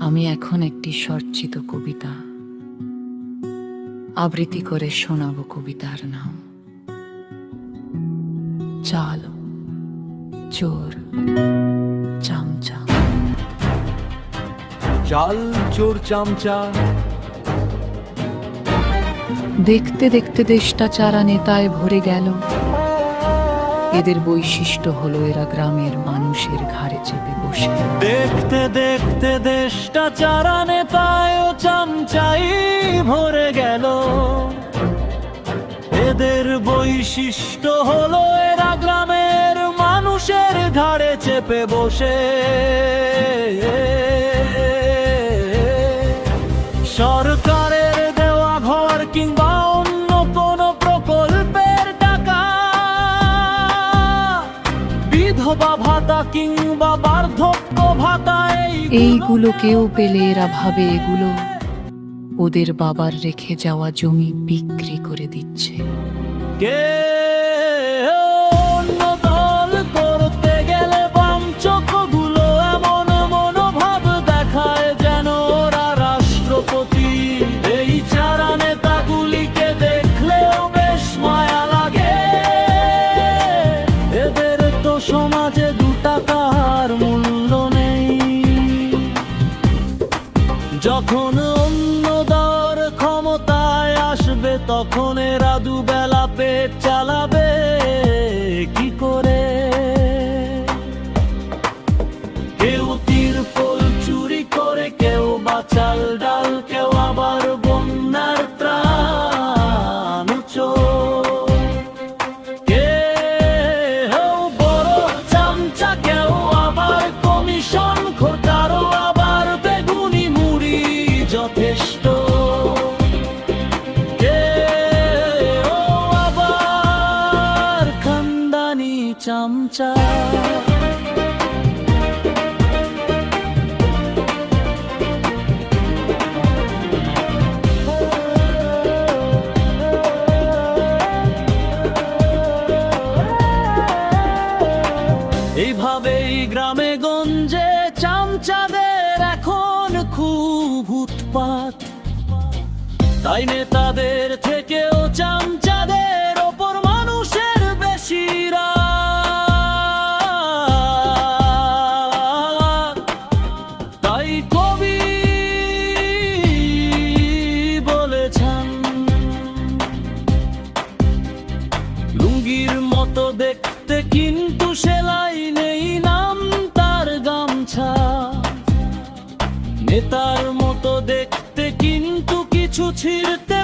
আমি এখন একটি সরচিত কবিতা আবৃত্তি করে শোনাব। কবিতার নাম চাল চোর চামচা। চাল চোর চামচা, দেখতে দেখতে দেশটা চারা নেতায় ভরে গেল। এদের বৈশিষ্ট্য হলো এরা গ্রামের মানুষের ঘাড়ে চেপে বসে। দেখতে দেখতে দেশটা চারা নেতায় ও চামচাই ভরে গেল। এদের বৈশিষ্ট্য হলো এরা গ্রামের মানুষের ঘাড়ে চেপে বসে। সরকারের দেওয়া ঘর কিংবা অন্য কোনো প্রকল্পের টাকা, বিধবা ভাতা কিংবা বার্ধক্য ভাতা, এইগুলো কেউ পেলে এরা ভাবে এগুলো ওদের বাবার রেখে যাওয়া জমি বিক্রি করে দিচ্ছে। কে অন্য দল করতে গেলে বাম চোখগুলো এমন মনোভাব দেখায় যেন ওরা রাষ্ট্রপতি। এই চারা নেতাগুলিকে দেখলেও বেশ মায়া লাগে। এদের তো সমাজে 2 টাকার মূল্য নেই। যখন অন্য দল ক্ষমতায় আসবে তখন এরা দুবেলা পেট চালাবে কি করে? কেউ তিরপল চুরি করে, কেউ বা চাল ডাল, কেউ আবার বন্যার ত্রাণ চোর। কেউ বড় চামচা, কেউ আবার কমিশন ঘোটারও, আবার বেগুনি মুড়ি যথেষ্ট। চামচা এইভাবেই গ্রামে গঞ্জে চামচাদের এখন খুব উৎপাত। তাই নেতাদের থেকেও চামচাদের ওপর মানুষের বেশি রাগ। তাই কবি বলেছেন, লুঙ্গির মতো দেখতে কিন্তু সেলাই নেই নাম তার গামছা। নেতার মতো দেখতে কিন্তু কিছু ছিঁড়তে